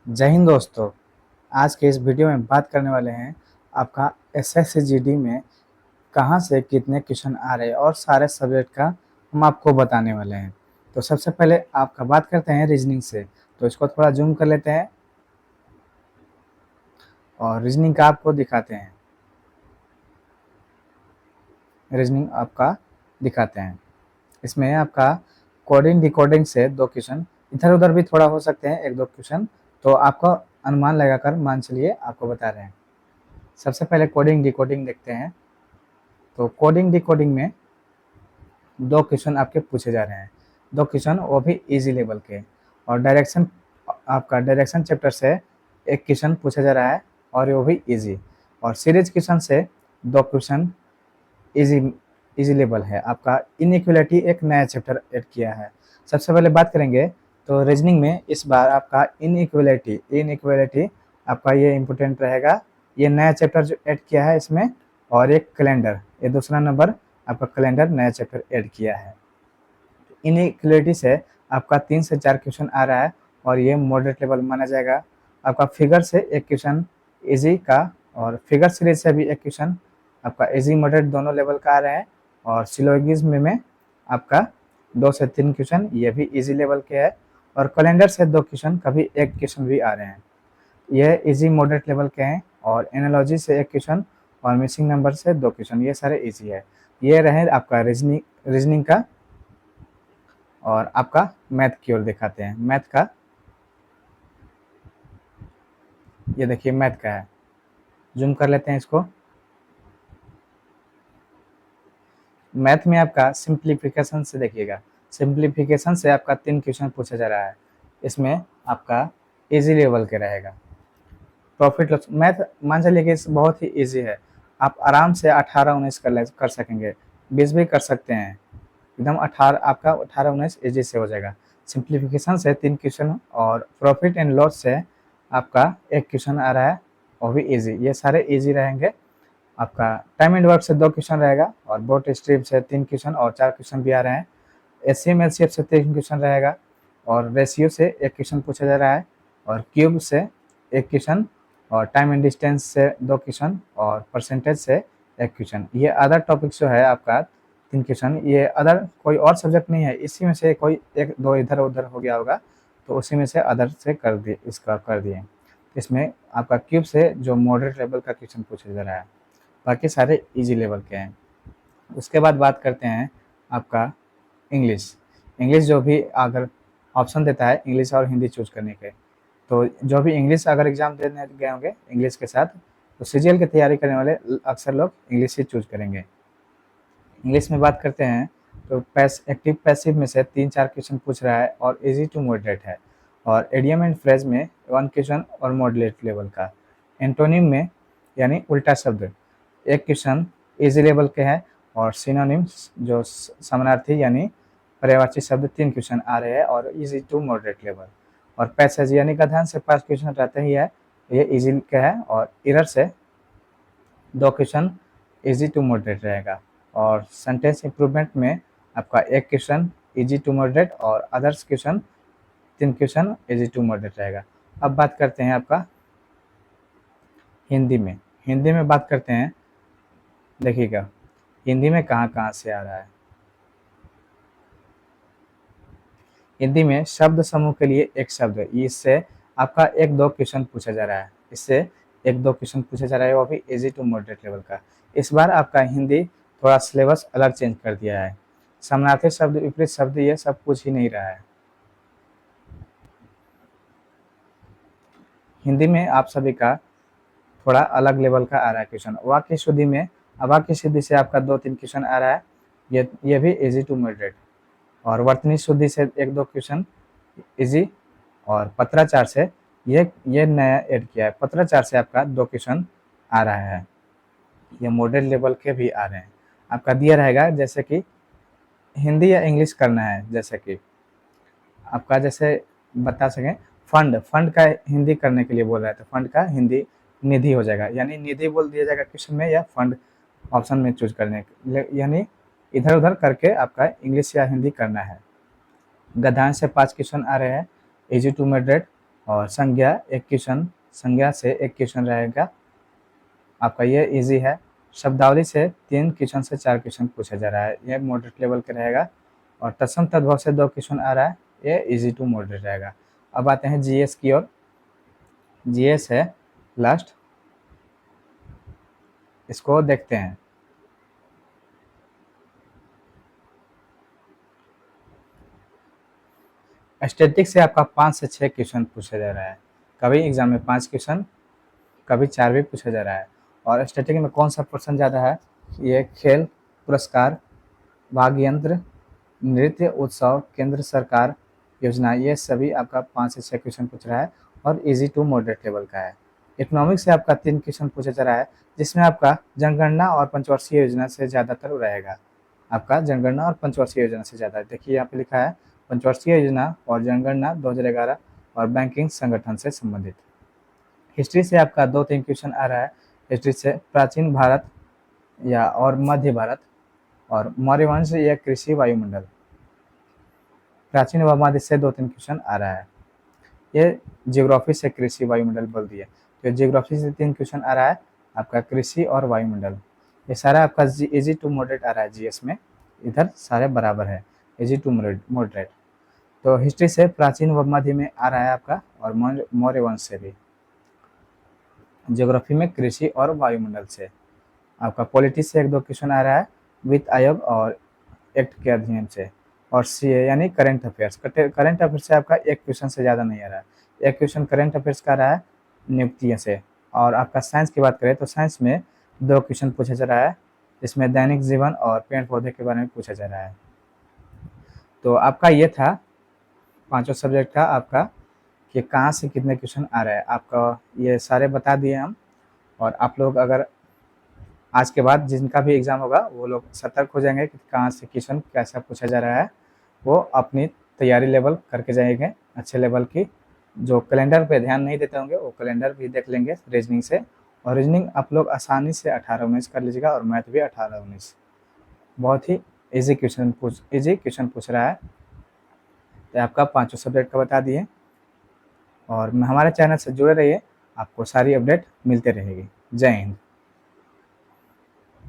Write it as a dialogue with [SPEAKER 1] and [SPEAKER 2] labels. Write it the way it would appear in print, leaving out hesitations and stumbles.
[SPEAKER 1] जय हिंद दोस्तों। आज के इस वीडियो में बात करने वाले हैं आपका एसएससी में कहाँ से कितने क्वेश्चन आ रहे हैं और सारे सब्जेक्ट का हम आपको बताने वाले हैं। तो सबसे पहले आपका बात करते हैं रीजनिंग से। तो इसको थोड़ा जूम कर लेते हैं और रीजनिंग का आपको दिखाते हैं। रीजनिंग आपका दिखाते हैं। इसमें आपका कोडिंग डिकोडिंग से दो क्वेश्चन, इधर उधर भी थोड़ा हो सकते हैं, एक दो क्वेश्चन। तो आपको अनुमान लगाकर मान चलिए आपको बता रहे हैं। सबसे पहले कोडिंग डिकोडिंग देखते हैं। तो कोडिंग डिकोडिंग में दो क्वेश्चन आपके पूछे जा रहे हैं। दो क्वेश्चन वो भी इजी लेवल के। और डायरेक्शन, आपका डायरेक्शन चैप्टर से एक क्वेश्चन पूछा जा रहा है और वो भी इजी। और सीरीज क्वेश्चन से दो क्वेश्चन इजी इजी लेवल है। आपका इनइक्वालिटी एक नया चैप्टर ऐड किया है। सबसे पहले बात करेंगे तो रीजनिंग में इस बार आपका इनइक्वालिटी आपका ये इम्पोर्टेंट रहेगा। ये नया चैप्टर जो ऐड किया है इसमें, और एक कैलेंडर, ये दूसरा नंबर आपका कैलेंडर नया चैप्टर ऐड किया है। इनइक्वालिटी से आपका 3 से 4 क्वेश्चन आ रहा है और ये मॉडरेट लेवल माना जाएगा। आपका फिगर से एक क्वेश्चन इजी का, और फिगर सीरीज से भी एक क्वेश्चन आपका इजी मॉडरेट दोनों लेवल का आ रहे हैं। और सिलोगिज्म में आपका 2 से 3 क्वेश्चन ये भी इजी लेवल के है। और कैलेंडर से 2 क्वेश्चन, कभी एक क्वेश्चन भी आ रहे हैं, ये इजी मॉडरेट लेवल के हैं। और एनालॉजी से एक क्वेश्चन और मिसिंग नंबर से 2 क्वेश्चन, ये सारे इजी है। ये रहे आपका रीजनिंग का। और आपका मैथ की ओर दिखाते हैं। मैथ का ये देखिए, मैथ का है, जूम कर लेते हैं इसको। मैथ में आपका सिंप्लीफिकेशन से देखिएगा, सिंप्लीफिकेशन से आपका 3 क्वेश्चन पूछा जा रहा है। इसमें आपका इजी लेवल के रहेगा। प्रॉफिट लॉस मैथ मान चलिए कि बहुत ही इजी है। आप आराम से 18-19 कर सकेंगे, 20 भी कर सकते हैं। एकदम 18, आपका 18-19 इजी से हो जाएगा। सिंप्लीफिकेशन से 3 क्वेश्चन और प्रॉफिट एंड लॉस से आपका एक क्वेश्चन आ रहा है, वो भी इजी। ये सारे इजी रहेंगे। आपका टाइम एंड वर्क से 2 क्वेश्चन रहेगा, और बोट स्ट्रीम से 3 क्वेश्चन और 4 क्वेश्चन भी आ रहे हैं। एचसीएम एलसीएफ से 3 क्वेश्चन रहेगा, और रेशियो से एक क्वेश्चन पूछा जा रहा है, और क्यूब से एक क्वेश्चन, और टाइम एंड डिस्टेंस से 2 क्वेश्चन, और परसेंटेज से एक क्वेश्चन। ये अदर टॉपिक जो है आपका 3 क्वेश्चन, ये अदर कोई और सब्जेक्ट नहीं है, इसी में से कोई एक दो इधर उधर हो गया होगा, तो उसी में से अदर से कर दिए, इसका कर दिए। इसमें आपका क्यूब से जो मॉडरेट लेवल का क्वेश्चन पूछा जा रहा है, बाकी सारे इजी लेवल के हैं। उसके बाद बात करते हैं आपका इंग्लिश। इंग्लिश जो भी अगर ऑप्शन देता है इंग्लिश और हिंदी चूज करने के, तो जो भी इंग्लिश अगर एग्जाम देने गए होंगे इंग्लिश के साथ, तो सीजीएल की तैयारी करने वाले अक्सर लोग इंग्लिश ही चूज करेंगे। इंग्लिश में बात करते हैं तो एक्टिव पैसिव में से 3-4 क्वेश्चन पूछ रहा है और इजी टू मॉडरेट है। और एडियम एंड फ्रेज में 1 क्वेश्चन और मॉडरेट लेवल का। एंटोनिम में यानी उल्टा शब्द एक क्वेश्चन इजी लेवल के है, और सिनोनिम्स जो समानार्थी यानी पर्यायवाची शब्द 3 क्वेश्चन आ रहे हैं और इजी टू मॉडरेट लेवल। और पैसेज यानी कथन से 5 क्वेश्चन रहते ही है, ये इजी का है। और इरर से 2 क्वेश्चन इजी टू मॉडरेट रहेगा। और सेंटेंस इंप्रूवमेंट में आपका एक क्वेश्चन इजी टू मॉडरेट और others question 3 question easy to moderate रहेगा। अब बात करते हैं आपका हिंदी में। हिंदी में बात करते हैं, देखिएगा हिंदी में कहाँ कहाँ से आ रहा है। हिंदी में शब्द समूह के लिए एक शब्द, इससे आपका 1-2 क्वेश्चन पूछा जा रहा है। इससे 1-2 क्वेश्चन पूछा जा रहा है, वो भी इजी टू मॉडरेट लेवल का। इस बार आपका हिंदी थोड़ा सिलेबस अलग चेंज कर दिया है। समानार्थी शब्द, विपरीत शब्द, ये सब पूछ ही नहीं रहा है। हिंदी में आप सभी का थोड़ा अलग लेवल का आ रहा है क्वेश्चन। वाक्य शुद्धि में, वाक्य शुद्धि से आपका 2-3 क्वेश्चन आ रहा है, ये भी इजी टू मॉडरेट। और वर्तनी शुद्धि से 1-2 क्वेश्चन इजी। और पत्राचार से ये नया ऐड किया है, पत्राचार से आपका 2 क्वेश्चन आ रहा है। ये मॉडरेट लेवल के भी आ रहे हैं। आपका दिया रहेगा जैसे कि हिंदी या इंग्लिश करना है, जैसे कि आपका जैसे बता सकें, फंड फंड का हिंदी करने के लिए बोल रहा है, तो फंड का हिंदी निधि हो जाएगा, यानी निधि बोल दिया जाएगा क्वेश्चन में, या फंड ऑप्शन में चूज करने, यानी इधर उधर करके आपका इंग्लिश या हिंदी करना है। गद्यांश से 5 क्वेश्चन आ रहे हैं, इजी टू मॉडरेट। और संज्ञा एक क्वेश्चन, संज्ञा से एक क्वेश्चन रहेगा आपका, ये इजी है। शब्दावली से 3 क्वेश्चन से 4 क्वेश्चन पूछा जा रहा है, ये मॉडरेट लेवल का रहेगा। और तत्सम तद्भव से 2 क्वेश्चन आ रहा है, ये इजी टू मॉडरेट रहेगा। अब आते हैं जीएस की ओर। जीएस है लास्ट, इसको देखते हैं। स्टैटिस्टिक्स से आपका 5 से 6 क्वेश्चन पूछा जा रहा है, कभी एग्जाम में 5 क्वेश्चन, कभी 4 भी पूछा जा रहा है। और स्टैटिस्टिक्स में कौन सा पर्सन ज़्यादा है, ये खेल, पुरस्कार, भाग्य यंत्र, नृत्य उत्सव, केंद्र सरकार योजना, ये सभी आपका 5 से 6 क्वेश्चन पूछ रहा है और इजी टू मॉडरेट लेवल का है। इकोनॉमिक्स से आपका 3 क्वेश्चन पूछा जा रहा है, जिसमें आपका जनगणना और पंचवर्षीय योजना से ज़्यादातर रहेगा। आपका जनगणना और पंचवर्षीय योजना से ज़्यादा, देखिए यहाँ पे लिखा है पंचवर्षीय योजना और जनगणना 2011 और बैंकिंग संगठन से संबंधित। हिस्ट्री से आपका 2-3 क्वेश्चन आ रहा है। हिस्ट्री से प्राचीन भारत या और मध्य भारत और मौर्य वंश या कृषि वायुमंडल। प्राचीन व मध्य से 2-3 क्वेश्चन आ रहा है। ये जियोग्राफी से कृषि वायुमंडल बोल दिया, तो जियोग्राफी से 3 क्वेश्चन आ रहा है आपका, कृषि और वायुमंडल। ये सारा आपका इजी टू मॉडरेट आ रहा है जीएस में, इधर सारे बराबर है, इजी टू मॉडरेट। तो हिस्ट्री से प्राचीन व मध्य में आ रहा है आपका, और मौर्य वंश से भी। ज्योग्राफी में कृषि और वायुमंडल से आपका। पॉलिटिक्स से 1-2 क्वेश्चन आ रहा है, वित्त आयोग और एक्ट के अधिनियम से। और सीए यानी करंट अफेयर्स, करंट अफेयर्स से आपका 1 क्वेश्चन से ज़्यादा नहीं आ रहा है। 1 क्वेश्चन करंट अफेयर्स का आ रहा है नियुक्तियों से। और आपका साइंस की बात करें तो साइंस में 2 क्वेश्चन पूछा जा रहा है, इसमें दैनिक जीवन और पेड़ पौधे के बारे में पूछा जा रहा है। तो आपका ये था 5 सब्जेक्ट का आपका, कि कहाँ से कितने क्वेश्चन आ रहे हैं आपका, ये सारे बता दिए हम। और आप लोग अगर आज के बाद जिनका भी एग्ज़ाम होगा वो लोग सतर्क हो जाएंगे कि कहाँ से क्वेश्चन कैसा पूछा जा रहा है, वो अपनी तैयारी लेवल करके जाएंगे अच्छे लेवल की। जो कैलेंडर पे ध्यान नहीं देते होंगे वो कैलेंडर भी देख लेंगे रीजनिंग से। और रीजनिंग आप लोग आसानी से 18-19 कर लीजिएगा, और मैथ भी 18-19, बहुत ही इजी क्वेश्चन पूछ रहा है। तो आपका 5 सब्जेक्ट का बता दिए। और हमारे चैनल से जुड़े रहिए, आपको सारी अपडेट मिलते रहेगी। जय हिंद।